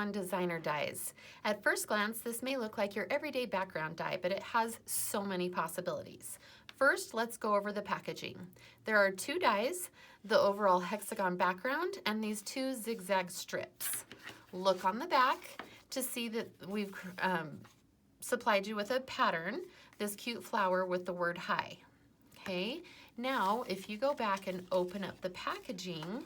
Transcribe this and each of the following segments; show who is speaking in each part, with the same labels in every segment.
Speaker 1: Hexagon Designer dies. At first glance, this may look like your everyday background die, but it has so many possibilities. First, let's go over the packaging. There are two dies, the overall hexagon background and these two zigzag strips. Look on the back to see that we've supplied you with a pattern, this cute flower with the word hi. Okay, now if you go back and open up the packaging,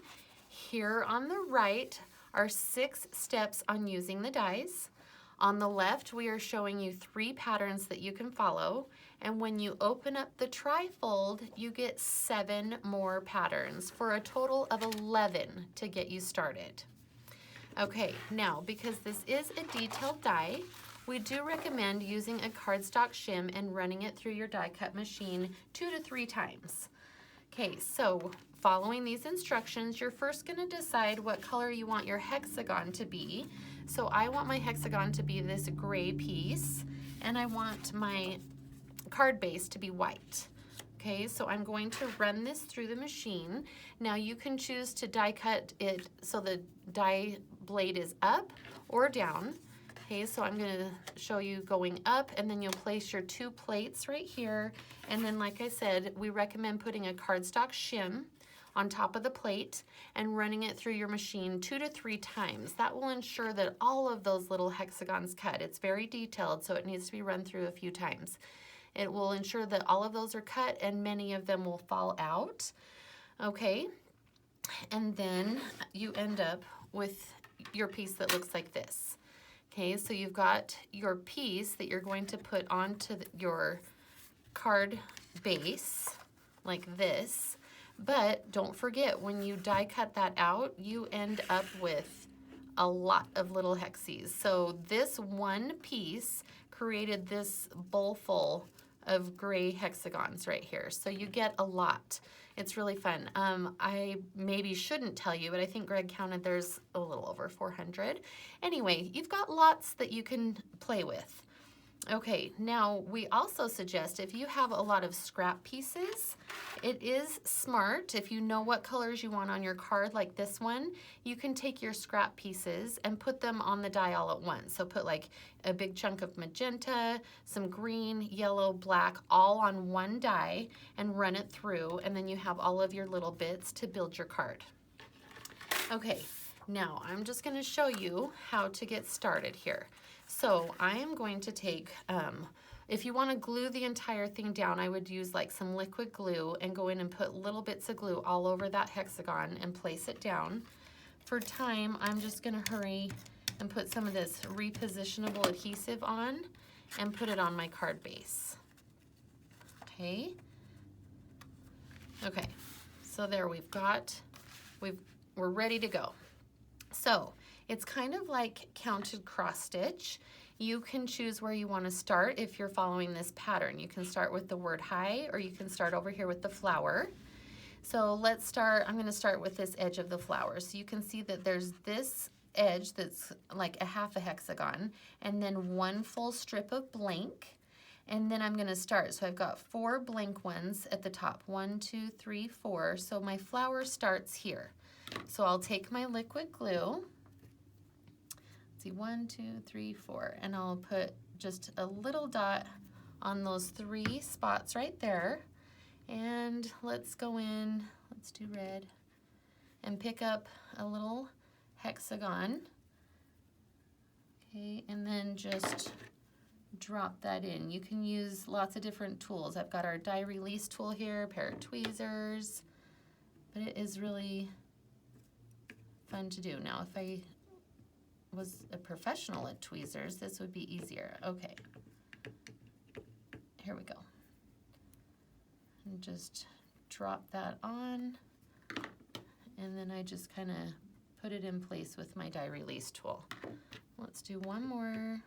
Speaker 1: here on the right are 6 steps on using the dies. On the left, we are showing you 3 patterns that you can follow. And when you open up the trifold, you get 7 more patterns for a total of 11 to get you started. Okay, now because this is a detailed die, we do recommend using a cardstock shim and running it through your die cut machine 2 to 3 times. Okay, so following these instructions, you're first going to decide what color you want your hexagon to be. So I want my hexagon to be this gray piece, and I want my card base to be white. Okay, so I'm going to run this through the machine. Now you can choose to die cut it so the die blade is up or down. Okay, so I'm going to show you going up, and then you'll place your 2 plates right here. And then, like I said, we recommend putting a cardstock shim on top of the plate and running it through your machine 2 to 3 times. That will ensure that all of those little hexagons cut. It's very detailed, so it needs to be run through a few times. It will ensure that all of those are cut and many of them will fall out. Okay, and then you end up with your piece that looks like this. Okay, so you've got your piece that you're going to put onto your card base like this, but don't forget, when you die cut that out, you end up with a lot of little hexes. So this one piece created this bowl full of gray hexagons right here. So you get a lot. It's really fun. I maybe shouldn't tell you, but I think Greg counted there's a little over 400. Anyway, you've got lots that you can play with. Okay, now we also suggest if you have a lot of scrap pieces, it is smart, if you know what colors you want on your card like this one, you can take your scrap pieces and put them on the die all at once. So put like a big chunk of magenta, some green, yellow, black, all on one die and run it through, and then you have all of your little bits to build your card. Okay, now I'm just going to show you how to get started here. So I am going to take, if you want to glue the entire thing down, I would use like some liquid glue and go in and put little bits of glue all over that hexagon and place it down. For time, I'm just going to hurry and put some of this repositionable adhesive on and put it on my card base. Okay. Okay, so there we're ready to go. So it's kind of like counted cross stitch. You can choose where you want to start if you're following this pattern. You can start with the word hi, or you can start over here with the flower. So let's start, I'm going to start with this edge of the flower. So you can see that there's this edge that's like a half a hexagon, and then 1 full strip of blank. And then I'm going to start. So I've got 4 blank ones at the top. 1, 2, 3, 4. So my flower starts here. So I'll take my liquid glue. 1, 2, 3, 4, and I'll put just a little dot on those 3 spots right there. And let's go in, let's do red, and pick up a little hexagon. Okay, and then just drop that in. You can use lots of different tools. I've got our die release tool here, a pair of tweezers, but it is really fun to do. Now, if I was a professional at tweezers, this would be easier. Okay, here we go. And just drop that on, and then I just kind of put it in place with my die release tool. Let's do one more.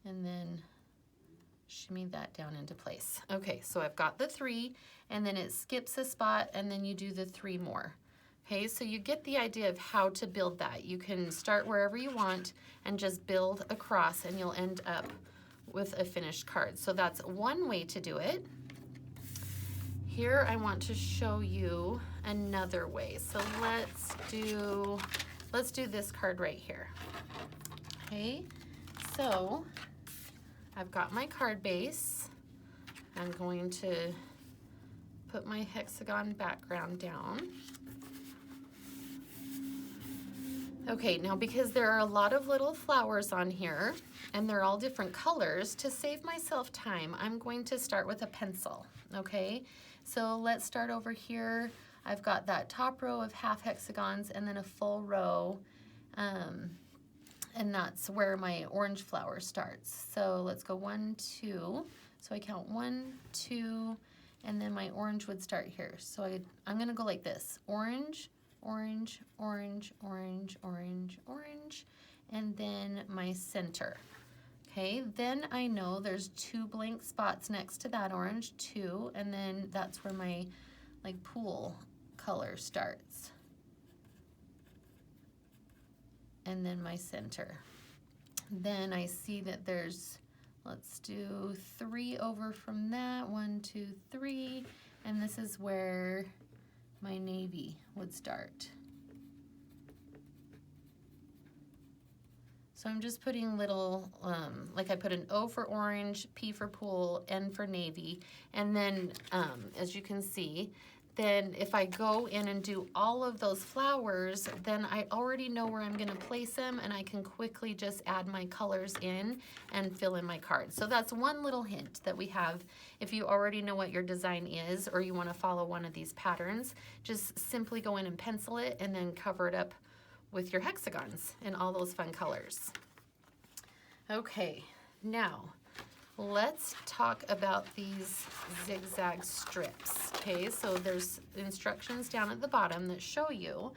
Speaker 1: And then shimmy that down into place. Okay, so I've got the 3, and then it skips a spot, and then you do the 3 more. Okay, so you get the idea of how to build that. You can start wherever you want and just build across, and you'll end up with a finished card. So that's one way to do it. here I want to show you another way. So let's do this card right here. Okay, so I've got my card base. I'm going to put my hexagon background down. Okay, now because there are a lot of little flowers on here and they're all different colors, to save myself time, I'm going to start with a pencil, okay? So let's start over here. I've got that top row of half hexagons and then a full row, and that's where my orange flower starts. So let's go 1, 2. So I count 1, 2, and then my orange would start here. So I'm gonna go like this: orange, orange, orange, orange, orange, orange, and then my center. Okay, then I know there's 2 blank spots next to that orange, 2, and then that's where my like pool color starts. And then my center. Then I see that there's, let's do 3 over from that, 1, 2, 3, and this is where my navy would start. So I'm just putting little, like I put an O for orange, P for pool, N for navy, and then as you can see, then if I go in and do all of those flowers, then I already know where I'm gonna place them, and I can quickly just add my colors in and fill in my card. So that's one little hint that we have. If you already know what your design is, or you wanna follow one of these patterns, just simply go in and pencil it and then cover it up with your hexagons in all those fun colors. Okay, now let's talk about these zigzag strips. Okay, so there's instructions down at the bottom that show you,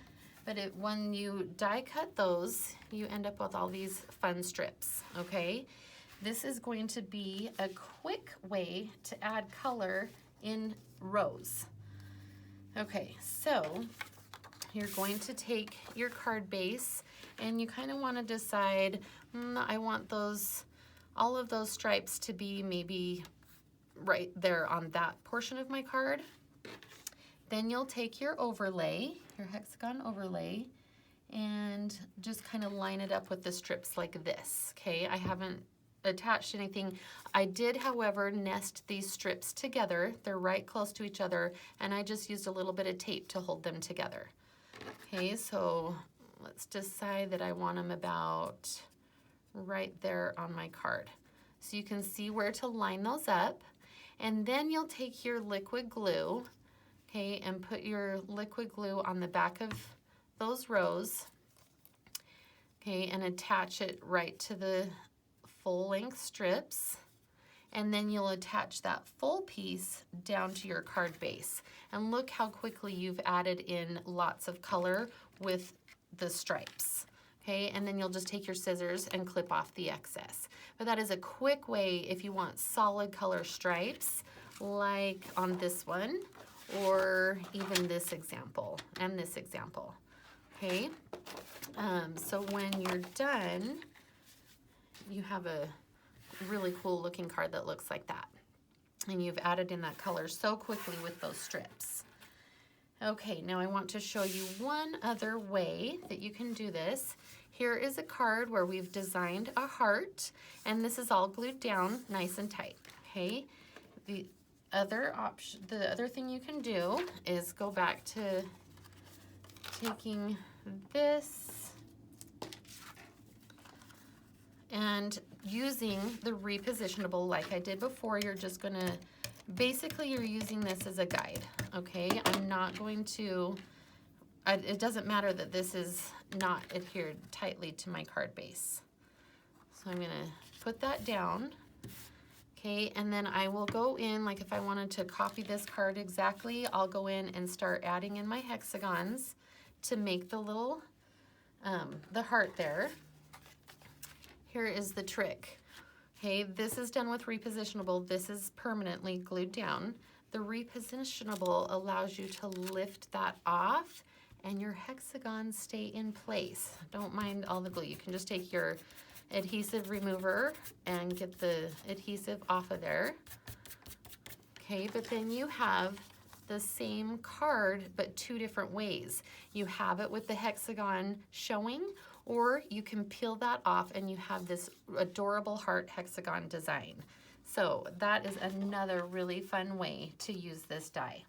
Speaker 1: but when you die cut those, you end up with all these fun strips, okay? This is going to be a quick way to add color in rows. Okay, so you're going to take your card base and you kind of want to decide, I want all of those stripes to be maybe right there on that portion of my card. Then you'll take your overlay, your hexagon overlay, and just kind of line it up with the strips like this, okay? I haven't attached anything. I did, however, nest these strips together. They're right close to each other, and I just used a little bit of tape to hold them together. Okay, so let's decide that I want them about right there on my card. So you can see where to line those up, and then you'll take your liquid glue, okay, and put your liquid glue on the back of those rows, okay, and attach it right to the full length strips, and then you'll attach that full piece down to your card base. And look how quickly you've added in lots of color with the stripes. Okay, and then you'll just take your scissors and clip off the excess. But that is a quick way if you want solid color stripes, like on this one, or even this example, and this example, okay? So when you're done, you have a really cool looking card that looks like that. And you've added in that color so quickly with those strips. Okay, now I want to show you one other way that you can do this. Here is a card where we've designed a heart, and this is all glued down nice and tight, okay? The other thing you can do is go back to taking this and using the repositionable like I did before. You're just gonna, basically you're using this as a guide, okay? I'm not going to, it doesn't matter that this is not adhered tightly to my card base. So I'm gonna put that down, okay? And then I will go in, like if I wanted to copy this card exactly, I'll go in and start adding in my hexagons to make the little, the heart there. Here is the trick. Okay, this is done with repositionable. This is permanently glued down. The repositionable allows you to lift that off and your hexagons stay in place. Don't mind all the glue. You can just take your adhesive remover and get the adhesive off of there. Okay, but then you have the same card but two different ways. You have it with the hexagon showing, or you can peel that off and you have this adorable heart hexagon design. So that is another really fun way to use this die.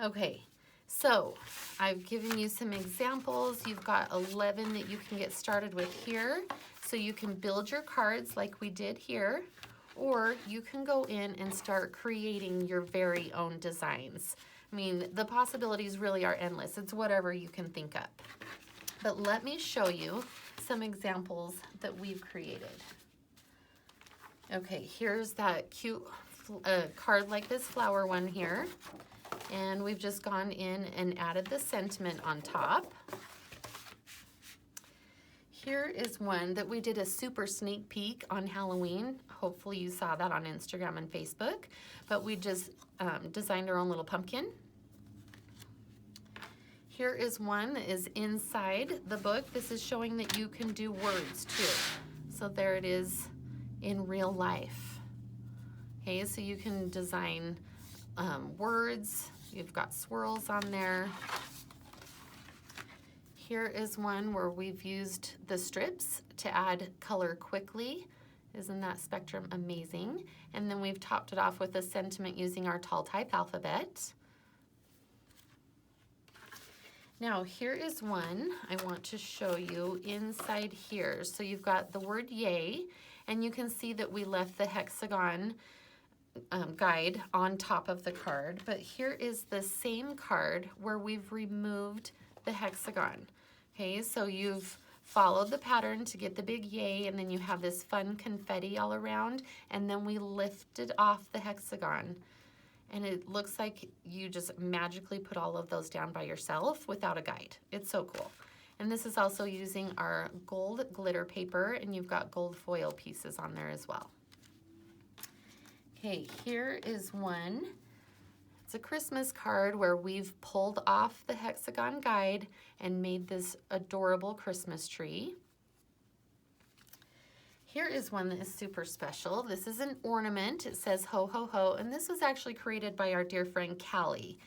Speaker 1: Okay, so I've given you some examples. You've got 11 that you can get started with here. So you can build your cards like we did here, or you can go in and start creating your very own designs. I mean, the possibilities really are endless. It's whatever you can think up. But let me show you some examples that we've created. Okay, here's that cute card like this flower one here. And we've just gone in and added the sentiment on top. Here is one that we did a super sneak peek on Halloween. Hopefully you saw that on Instagram and Facebook. But we just designed our own little pumpkin. Here is one that is inside the book. This is showing that you can do words too. So there it is in real life. Okay, so you can design words. You've got swirls on there. Here is one where we've used the strips to add color quickly. Isn't that spectrum amazing? And then we've topped it off with a sentiment using our tall type alphabet. Now here is one I want to show you inside here. So you've got the word yay, and you can see that we left the hexagon guide on top of the card, but here is the same card where we've removed the hexagon. Okay, so you've followed the pattern to get the big yay, and then you have this fun confetti all around, and then we lifted off the hexagon. And it looks like you just magically put all of those down by yourself without a guide. It's so cool. And this is also using our gold glitter paper, and you've got gold foil pieces on there as well. Okay, here is one. It's a Christmas card where we've pulled off the hexagon guide and made this adorable Christmas tree. Here is one that is super special. This is an ornament. It says ho ho ho, and this was actually created by our dear friend Callie.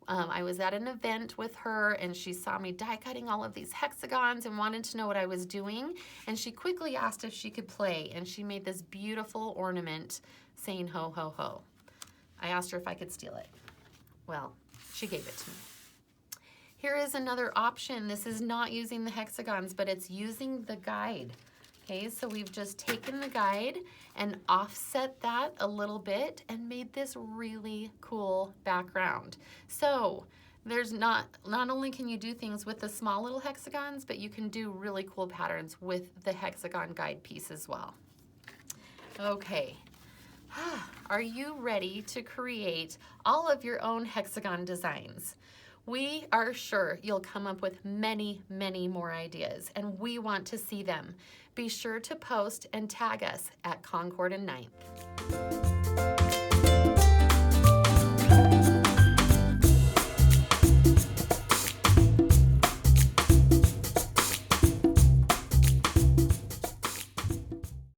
Speaker 1: I was at an event with her, and she saw me die cutting all of these hexagons and wanted to know what I was doing, and she quickly asked if she could play, and she made this beautiful ornament saying ho ho ho. I asked her if I could steal it. Well, she gave it to me. Here is another option. This is not using the hexagons, but it's using the guide. Okay, so we've just taken the guide and offset that a little bit and made this really cool background. So there's not only can you do things with the small little hexagons, but you can do really cool patterns with the hexagon guide piece as well. Okay, are you ready to create all of your own hexagon designs? We are sure you'll come up with many, many more ideas, and we want to see them. Be sure to post and tag us at Concord and 9th.